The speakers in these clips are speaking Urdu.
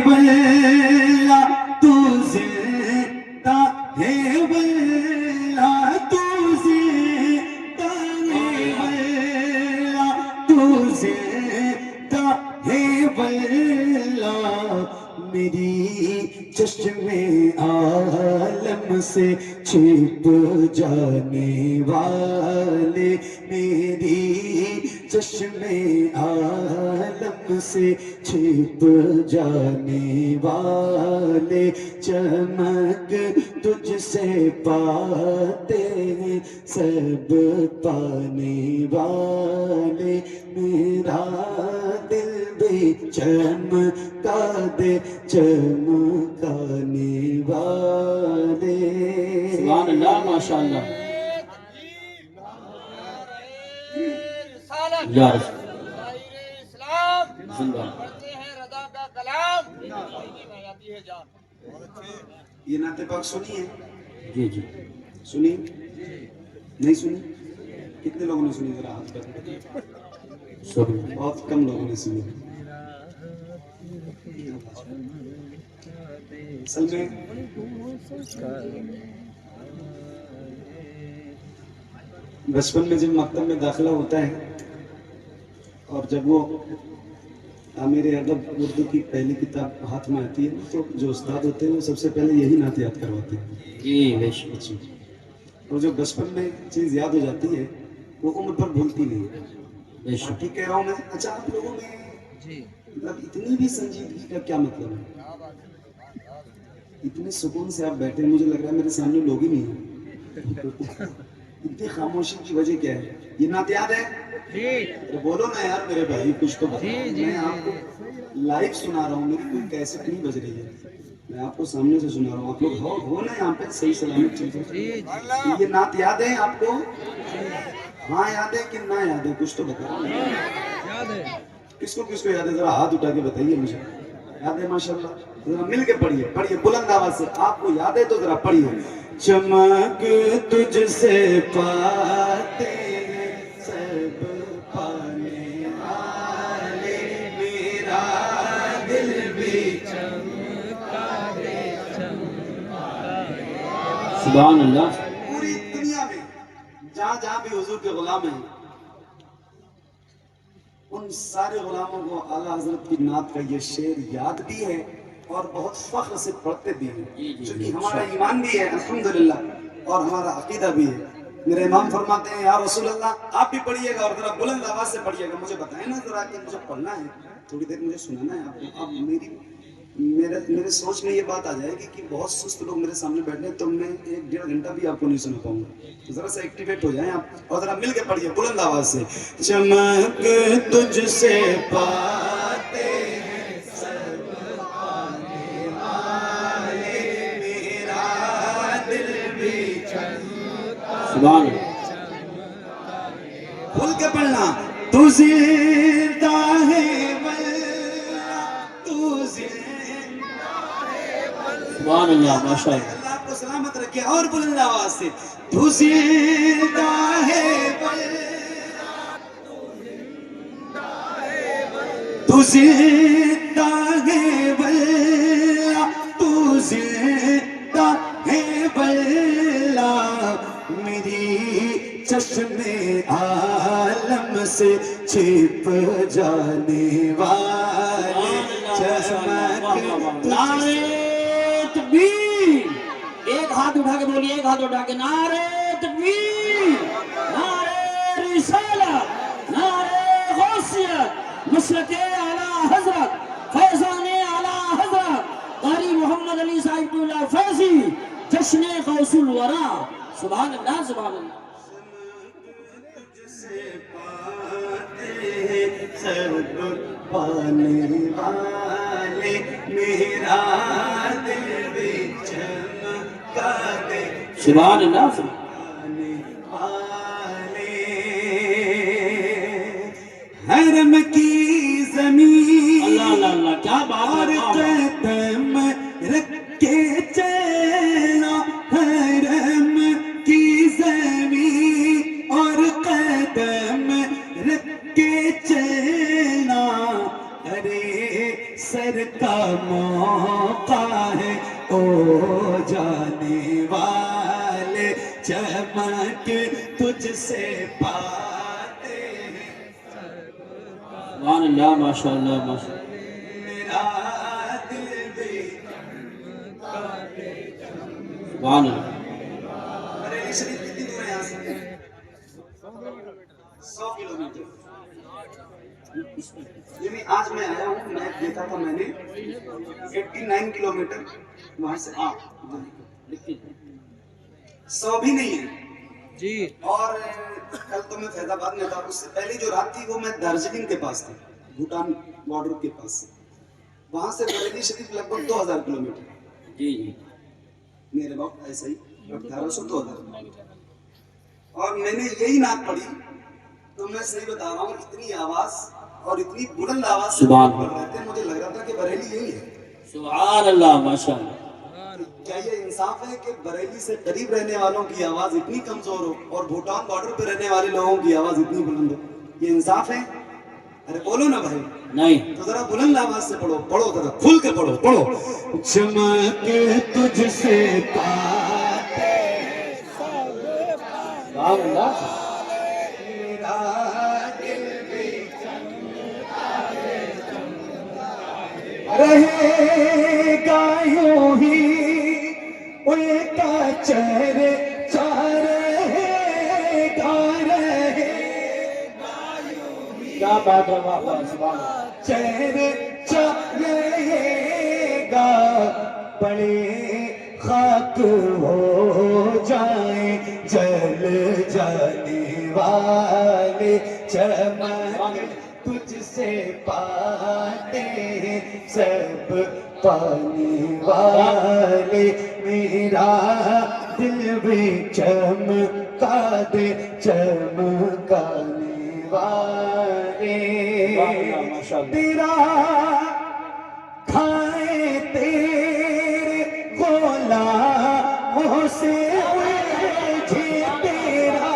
واللہ تو زندہ ہے واللہ تو زندہ ہے واللہ تو زندہ ہے واللہ میری چشم عالم سے چھپ جانے والے میری چشم عالم سے چھپ جانے والے چمک تجھ سے پاتے ہیں سب پانے والے میرا دل بھی چمکا دے چمکانے والے سبحان اللہ ماشاءاللہ یا رسول زندہ پڑھتے ہیں رضا کا کلام یہ نعت پاک سنی ہے جی جی سنی نہیں سنی کتنے لوگوں نے سنی ذرا ہاتھ کر سب بہت کم لوگوں نے سنی اصل میں بچپن میں جب مکتب میں داخلہ ہوتا ہے اور جب وہ امیر ادب اردو کی پہلی کتاب ہاتھ میں آتی ہے تو جو استاد ہوتے ہیں وہ سب سے پہلے یہی نعت یاد کرواتے ہیں جی بے شک اور جو بچپن میں چیز یاد ہو جاتی ہے وہ عمر پر بھولتی نہیں بے شک ٹھیک کہہ رہا ہوں میں اچھا آپ لوگوں میں مطلب اتنی بھی سنجیدگی کا کیا مطلب ہے اتنے سکون سے آپ بیٹھے ہیں مجھے لگ رہا ہے میرے سامنے لوگ ہی نہیں ہیں اتنی خاموشی کی وجہ کیا ہے یہ نعت یاد ہے تو بولو نا یار میرے بھائی کچھ تو بتاؤ میں آپ کو لائیو سنا رہا ہوں میری کوئی کیسٹ نہیں بج رہی ہے میں آپ کو سامنے سے سنا رہا ہوں آپ لوگ ہو نا یہاں پہ صحیح سلامت چیزیں یہ نعت یاد ہے آپ کو ہاں یاد ہے کہ نہ یاد ہے کچھ تو بتاؤ کس کو یاد ہے ذرا ہاتھ اٹھا کے بتائیے مجھے یاد ہے ماشاءاللہ ذرا مل کے پڑھیے پڑھیے بلند آواز سے آپ کو یاد ہے تو ذرا پڑھیے چمک تجھ سے پاتے ہیں سب پانے والے میرا دل بھی چمکا دے سبحان اللہ پوری دنیا میں جہاں جہاں بھی حضور کے غلام ہیں ان سارے غلاموں کو اعلیٰ حضرت کی نعت کا یہ شعر یاد بھی ہے اور بہت فخر سے پڑھتے بھی ہیں چونکہ ہمارا ایمان بھی ہے الحمدللہ اور ہمارا عقیدہ بھی ہے میرے امام فرماتے ہیں یا رسول اللہ آپ بھی پڑھیے گا اور ذرا بلند آواز سے پڑھیے گا مجھے بتائیں نا ذرا کہ مجھے پڑھنا ہے تھوڑی دیر مجھے سنانا ہے آپ کو اب میرے سوچ میں یہ بات آ جائے گی کہ بہت سست لوگ میرے سامنے بیٹھے تو میں 1.5 گھنٹہ بھی آپ کو نہیں سنا پاؤں گا تو ذرا سا ایکٹیویٹ ہو جائیں آپ اور ذرا مل کے پڑھیے بلند آواز سے چمک تجھ سے پاتے ہیں سب پانے والے میرا دل بھی سبحان اللہ کھل کے پڑھنا تو زندہ ہے واللہ تو زندہ ہے سبحان اللہ ماشاءاللہ اللہ آپ کو سلامت رکھے اور بلند آواز سے تو زندہ ہے واللہ تو زندہ ہے واللہ تو زندہ ہے واللہ میری چشم عالم سے چھپ جانے والے چمک نعرے تکبیر ایک ہاتھ اٹھا کے بولیے ایک ہاتھ اٹھا کے نعرے تکبیر نعرے رسالت نعرے غوثیت مسلک اعلیٰ حضرت فیضان اعلیٰ حضرت قاری محمد علی صاحب اللہ فیضی جشن غوث الورا سبحان اللہ سبحان اللہ سب پانے والے میرا دل بھی چمکا دے سبحان اللہ پانے والے حرم کی زمین اللہ اللہ اللہ کیا بات اور قدم رکھ کے چلنا حرم کی زمین اور قدم رکھ کے چلنا ارے سرکار کا موقع ہے او جانے والے چمک تجھ سے پاتے ہیں سبحان اللہ ماشاء اللہ ماشاء اللہ میرا دل بھی سبحان اللہ بریلی شریف کتنی دور ہے یہاں سے 100 کلومیٹر یعنی آج میں آیا ہوں میپ دیکھا تھا میں نے 89 کلومیٹر وہاں سے 100 بھی نہیں ہے جی اور کل تو میں فیض آباد میں تھا اس سے پہلی جو رات تھی وہ میں دارجلنگ کے پاس تھا بھوٹان بارڈر کے پاس وہاں سے بریلی شریف لگ بھگ 2000 کلومیٹر جی جی میرے وقت ایسا ہی 1800 2000 اور میں نے یہی نعت پڑھی تو میں صحیح بتا رہا ہوں اتنی آواز اور اتنی بلند آواز سے سبحان پڑھ رہے تھے مجھے لگ رہا تھا کہ بریلی یہی ہے سبحان اللہ ماشاء اللہ کیا یہ انصاف ہے کہ بریلی سے قریب رہنے والوں کی آواز اتنی کمزور ہو اور بھوٹان بارڈر پہ رہنے والے لوگوں کی آواز اتنی بلند ہو یہ انصاف ہے ارے بولو نا بھائی نہیں تو ذرا بلند آواز سے پڑھو پڑھو ذرا کھل کے پڑھو پڑھو چمک تجھ سے پاتے سبحان اللہ میرا دل بھی رہے گا یوں ہی ان کا چہرے رہے گا کیا بات ہے واہ واہ سبحان اللہ چہرے رہے گا بڑے خاک ہو جائیں جل جانے والے چمک تجھ سے پاتے ہیں سب پانے والے میرا دل بھی چمکا دے چمکانے والے تیرا کھائے تیرے غلاموں سے الجھے تیرا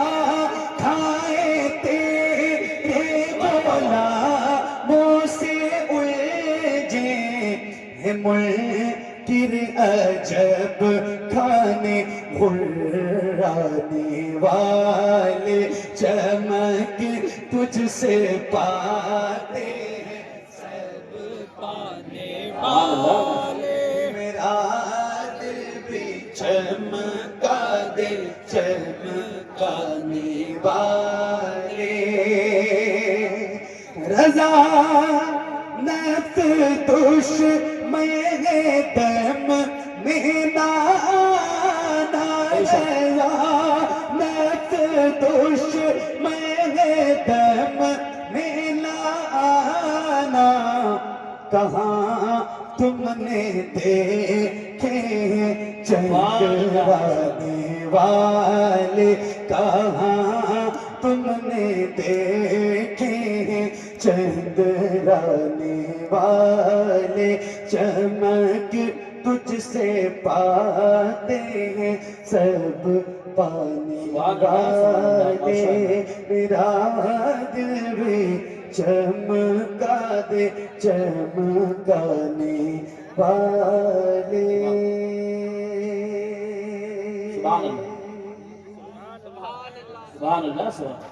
کھائے تیرے غلاموں سے الجھے ہے منکر عجب کھانے غرانے والے چمک تجھ سے پاتے ہیں سب پانے والے میرا دل بھی چمکا دے چمکانے والے رضا نفس دشمن دم میں نانا رضا نفس دشمن دم میں نانا کہاں تم نے دیکھے چندرانے والے کہاں تم نے دیکھے چندرانے والے چمک تجھ سے پاتے ہیں سب پانے والے میرا دل بھی چمکا دے چمکانے والے سبحان اللہ سبحان اللہ سبحان